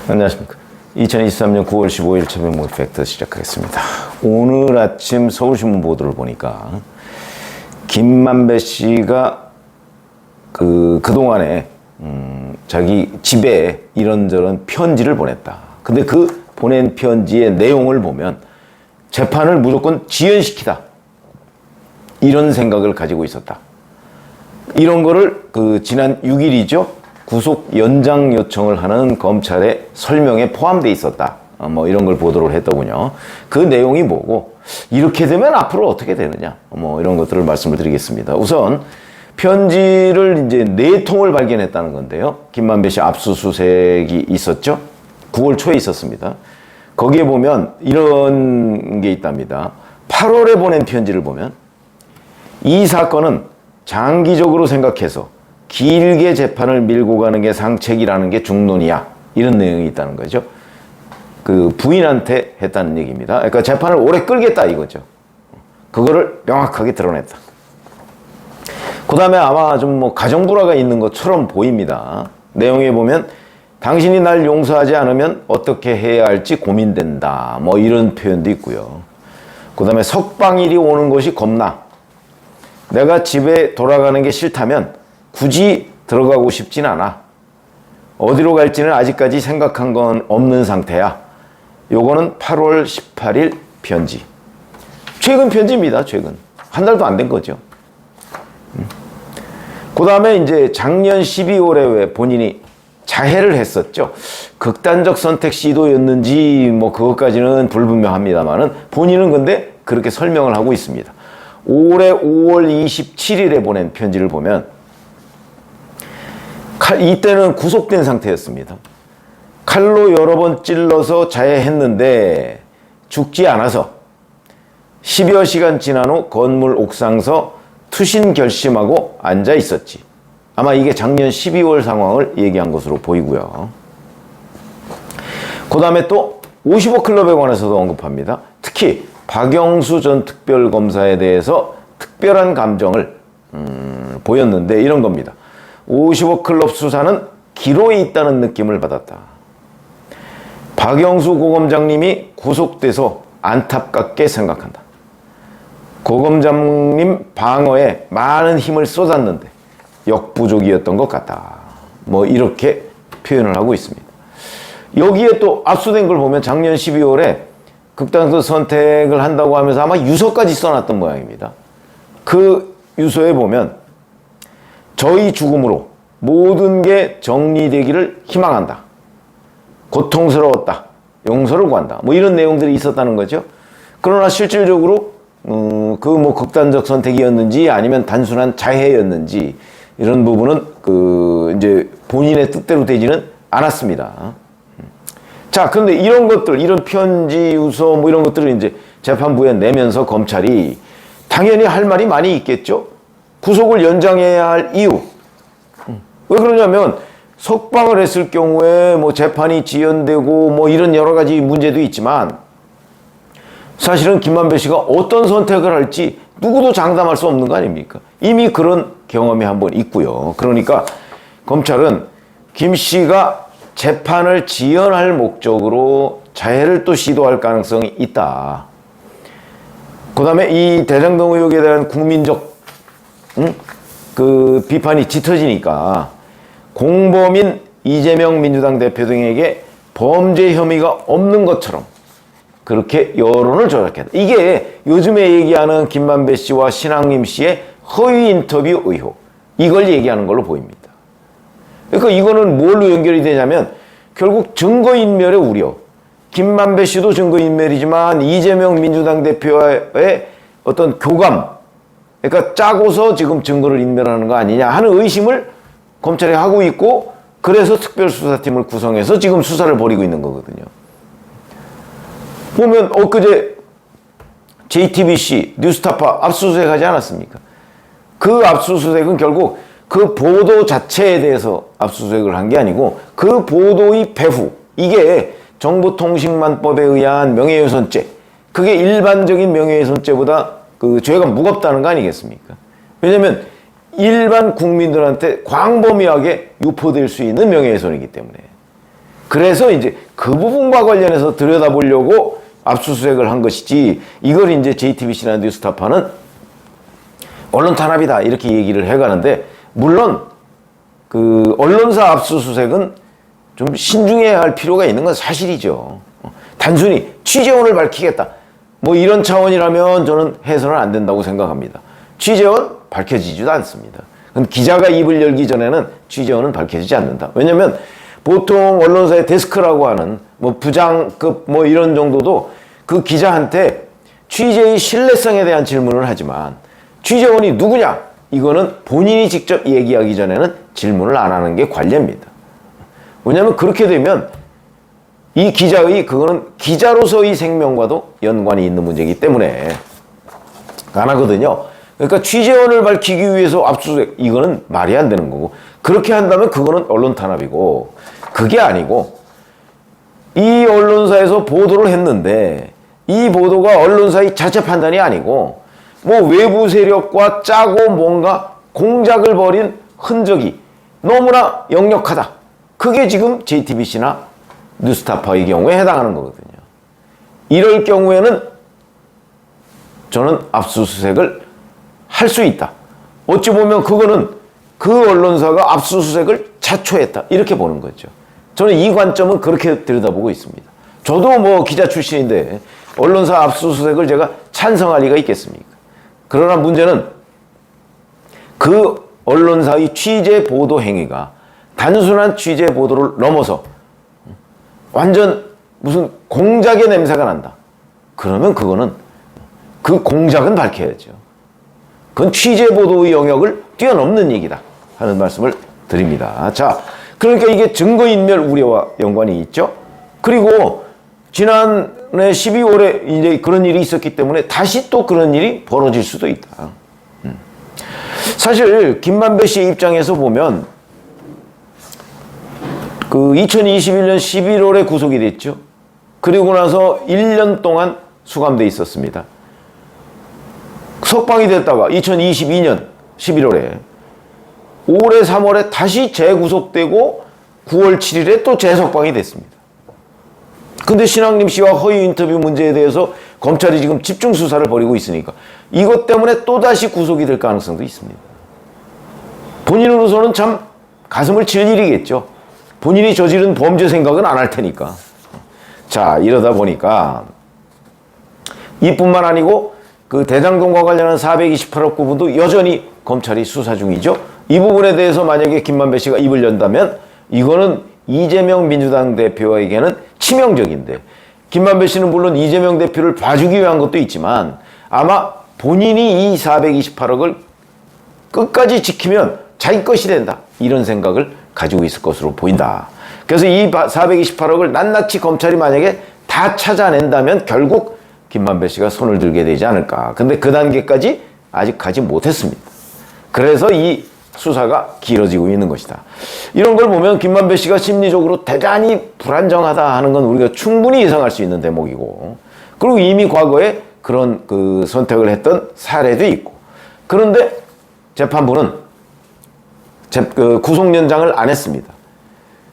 안녕하십니까. 2023년 9월 15일 최면 모의 팩트 시작하겠습니다. 오늘 아침 서울신문 보도를 보니까 김만배 씨가 그동안에 자기 집에 이런저런 편지를 보냈다. 근데 그 보낸 편지의 내용을 보면 재판을 무조건 지연시키다. 이런 생각을 가지고 있었다. 이런 거를 지난 6일이죠. 구속 연장 요청을 하는 검찰의 설명에 포함되어 있었다. 뭐 이런 걸 보도를 했더군요. 그 내용이 뭐고 이렇게 되면 앞으로 어떻게 되느냐. 뭐 이런 것들을 말씀을 드리겠습니다. 우선 편지를 이제 4통을 발견했다는 건데요. 김만배 씨 압수수색이 있었죠. 9월 초에 있었습니다. 거기에 보면 이런 게 있답니다. 8월에 보낸 편지를 보면 이 사건은 장기적으로 생각해서 길게 재판을 밀고 가는 게 상책이라는 게 중론이야. 이런 내용이 있다는 거죠. 그 부인한테 했다는 얘기입니다. 그러니까 재판을 오래 끌겠다 이거죠. 그거를 명확하게 드러냈다. 그 다음에 아마 좀 뭐 가정불화가 있는 것처럼 보입니다. 내용에 보면 당신이 날 용서하지 않으면 어떻게 해야 할지 고민된다. 뭐 이런 표현도 있고요. 그 다음에 석방일이 오는 것이 겁나. 내가 집에 돌아가는 게 싫다면 굳이 들어가고 싶진 않아. 어디로 갈지는 아직까지 생각한 건 없는 상태야. 요거는 8월 18일 편지. 최근 편지입니다. 최근. 한 달도 안 된 거죠. 그 다음에 이제 작년 12월에 왜 본인이 자해를 했었죠. 극단적 선택 시도였는지 뭐 그것까지는 불분명합니다만은 본인은 근데 그렇게 설명을 하고 있습니다. 올해 5월 27일에 보낸 편지를 보면 이때는 구속된 상태였습니다. 칼로 여러 번 찔러서 자해했는데 죽지 않아서 10여 시간 지난 후 건물 옥상서 투신 결심하고 앉아 있었지. 아마 이게 작년 12월 상황을 얘기한 것으로 보이고요. 그 다음에 또 55클럽에 관해서도 언급합니다. 특히 박영수 전 특별검사에 대해서 특별한 감정을 보였는데 이런 겁니다. 55클럽 수사는 기로에 있다는 느낌을 받았다. 박영수 고검장님이 구속돼서 안타깝게 생각한다. 고검장님 방어에 많은 힘을 쏟았는데 역부족이었던 것 같다. 뭐 이렇게 표현을 하고 있습니다. 여기에 또 압수된 걸 보면 작년 12월에 극단적 선택을 한다고 하면서 아마 유서까지 써놨던 모양입니다. 그 유서에 보면 저희 죽음으로 모든 게 정리되기를 희망한다. 고통스러웠다. 용서를 구한다. 뭐 이런 내용들이 있었다는 거죠. 그러나 실질적으로 그 뭐 극단적 선택이었는지 아니면 단순한 자해였는지 이런 부분은 이제 본인의 뜻대로 되지는 않았습니다. 자, 그런데 이런 것들, 이런 편지, 유서 뭐 이런 것들을 이제 재판부에 내면서 검찰이 당연히 할 말이 많이 있겠죠. 구속을 연장해야 할 이유. 왜 그러냐면 석방을 했을 경우에 뭐 재판이 지연되고 뭐 이런 여러 가지 문제도 있지만 사실은 김만배 씨가 어떤 선택을 할지 누구도 장담할 수 없는 거 아닙니까? 이미 그런 경험이 한번 있고요. 그러니까 검찰은 김 씨가 재판을 지연할 목적으로 자해를 또 시도할 가능성이 있다. 그 다음에 이 대장동 의혹에 대한 국민적 비판이 짙어지니까 공범인 이재명 민주당 대표 등에게 범죄 혐의가 없는 것처럼 그렇게 여론을 조작했다. 이게 요즘에 얘기하는 김만배 씨와 신앙림 씨의 허위 인터뷰 의혹. 이걸 얘기하는 걸로 보입니다. 그러니까 이거는 뭘로 연결이 되냐면 결국 증거인멸의 우려. 김만배 씨도 증거인멸이지만 이재명 민주당 대표와의 어떤 교감. 그러니까 짜고서 지금 증거를 인멸하는 거 아니냐 하는 의심을 검찰이 하고 있고 그래서 특별수사팀을 구성해서 지금 수사를 벌이고 있는 거거든요. 보면 엊그제 JTBC 뉴스타파 압수수색 하지 않았습니까? 그 압수수색은 결국 그 보도 자체에 대해서 압수수색을 한 게 아니고 그 보도의 배후 이게 정보통신망법에 의한 명예훼손죄 그게 일반적인 명예훼손죄보다 그 죄가 무겁다는 거 아니겠습니까? 왜냐면 일반 국민들한테 광범위하게 유포될 수 있는 명예훼손이기 때문에 그래서 이제 그 부분과 관련해서 들여다보려고 압수수색을 한 것이지, 이걸 이제 JTBC나 뉴스타파는 언론 탄압이다 이렇게 얘기를 해가는데, 물론 그 언론사 압수수색은 좀 신중해야 할 필요가 있는 건 사실이죠. 단순히 취재원을 밝히겠다 뭐 이런 차원이라면 저는 해서는 안 된다고 생각합니다. 취재원 밝혀지지도 않습니다. 기자가 입을 열기 전에는 취재원은 밝혀지지 않는다. 왜냐면 보통 언론사의 데스크라고 하는 뭐 부장급 뭐 이런 정도도 그 기자한테 취재의 신뢰성에 대한 질문을 하지만, 취재원이 누구냐 이거는 본인이 직접 얘기하기 전에는 질문을 안 하는 게 관례입니다. 왜냐하면 그렇게 되면 이 기자의 그거는 기자로서의 생명과도 연관이 있는 문제이기 때문에 안 하거든요. 그러니까 취재원을 밝히기 위해서 압수수색, 이거는 말이 안 되는 거고, 그렇게 한다면 그거는 언론 탄압이고, 그게 아니고 이 언론사에서 보도를 했는데 이 보도가 언론사의 자체 판단이 아니고 뭐 외부 세력과 짜고 뭔가 공작을 벌인 흔적이 너무나 역력하다. 그게 지금 JTBC나 뉴스타파의 경우에 해당하는 거거든요. 이럴 경우에는 저는 압수수색을 할 수 있다. 어찌 보면 그거는 그 언론사가 압수수색을 자초했다 이렇게 보는 거죠. 저는 이 관점은 그렇게 들여다보고 있습니다. 저도 뭐 기자 출신인데 언론사 압수수색을 제가 찬성할 리가 있겠습니까? 그러나 문제는 그 언론사의 취재 보도 행위가 단순한 취재 보도를 넘어서 완전 무슨 공작의 냄새가 난다. 그러면 그거는 그 공작은 밝혀야죠. 그건 취재 보도의 영역을 뛰어넘는 얘기다 하는 말씀을 드립니다. 자, 그러니까 이게 증거인멸 우려와 연관이 있죠. 그리고 지난해 12월에 이제 그런 일이 있었기 때문에 다시 또 그런 일이 벌어질 수도 있다. 사실 김만배 씨의 입장에서 보면 그 2021년 11월에 구속이 됐죠. 그리고 나서 1년 동안 수감돼 있었습니다. 석방이 됐다가 2022년 11월에 올해 3월에 다시 재구속되고 9월 7일에 또 재석방이 됐습니다. 근데 신학림 씨와 허위 인터뷰 문제에 대해서 검찰이 지금 집중 수사를 벌이고 있으니까 이것 때문에 또다시 구속이 될 가능성도 있습니다. 본인으로서는 참 가슴을 칠 일이겠죠. 본인이 저지른 범죄 생각은 안 할 테니까. 자, 이러다 보니까 이뿐만 아니고 그 대장동과 관련한 428억 부분도 여전히 검찰이 수사 중이죠. 이 부분에 대해서 만약에 김만배 씨가 입을 연다면 이거는 이재명 민주당 대표에게는 치명적인데, 김만배 씨는 물론 이재명 대표를 봐주기 위한 것도 있지만 아마 본인이 이 428억을 끝까지 지키면 자기 것이 된다 이런 생각을 가지고 있을 것으로 보인다. 그래서 이 428억을 낱낱이 검찰이 만약에 다 찾아낸다면 결국 김만배 씨가 손을 들게 되지 않을까. 근데 그 단계까지 아직 가지 못했습니다. 그래서 이 수사가 길어지고 있는 것이다. 이런 걸 보면 김만배 씨가 심리적으로 대단히 불안정하다 하는 건 우리가 충분히 예상할 수 있는 대목이고, 그리고 이미 과거에 그런 그 선택을 했던 사례도 있고, 그런데 재판부는 그 구속 연장을 안 했습니다.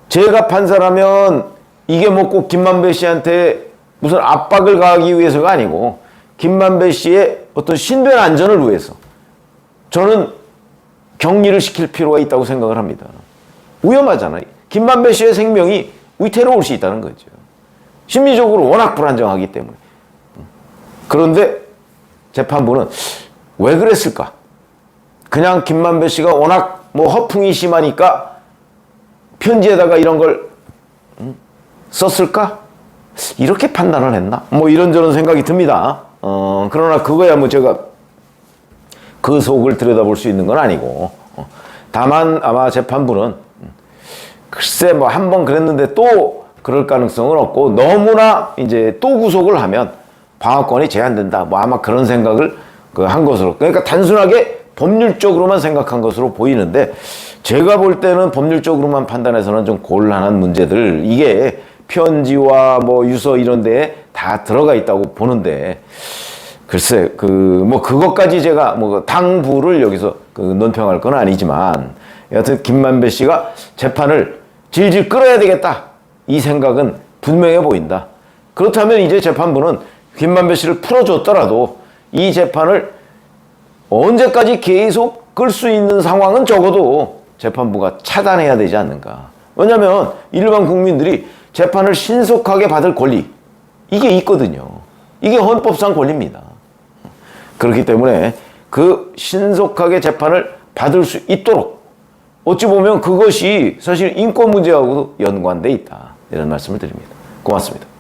제가 판사라면 이게 뭐 꼭 김만배 씨한테 무슨 압박을 가하기 위해서가 아니고 김만배 씨의 어떤 신변 안전을 위해서 저는 격리를 시킬 필요가 있다고 생각을 합니다. 위험하잖아요. 김만배 씨의 생명이 위태로울 수 있다는 거죠. 심리적으로 워낙 불안정하기 때문에. 그런데 재판부는 왜 그랬을까? 그냥 김만배 씨가 워낙 뭐 허풍이 심하니까 편지에다가 이런 걸 썼을까? 이렇게 판단을 했나? 뭐 이런저런 생각이 듭니다. 그러나 그거야 뭐 제가 그 속을 들여다볼 수 있는 건 아니고, 다만 아마 재판부는 글쎄 뭐 한 번 그랬는데 또 그럴 가능성은 없고, 너무나 이제 또 구속을 하면 방어권이 제한된다. 뭐 아마 그런 생각을 한 것으로, 그러니까 단순하게 법률적으로만 생각한 것으로 보이는데, 제가 볼 때는 법률적으로만 판단해서는 좀 곤란한 문제들, 이게 편지와 뭐 유서 이런 데에 다 들어가 있다고 보는데, 글쎄 뭐 그것까지 제가 뭐 당부를 여기서 논평할 건 아니지만, 여하튼 김만배 씨가 재판을 질질 끌어야 되겠다 이 생각은 분명해 보인다. 그렇다면 이제 재판부는 김만배 씨를 풀어줬더라도 이 재판을 언제까지 계속 끌 수 있는 상황은 적어도 재판부가 차단해야 되지 않는가. 왜냐하면 일반 국민들이 재판을 신속하게 받을 권리, 이게 있거든요. 이게 헌법상 권리입니다. 그렇기 때문에 그 신속하게 재판을 받을 수 있도록 어찌 보면 그것이 사실 인권 문제하고도 연관돼 있다. 이런 말씀을 드립니다. 고맙습니다.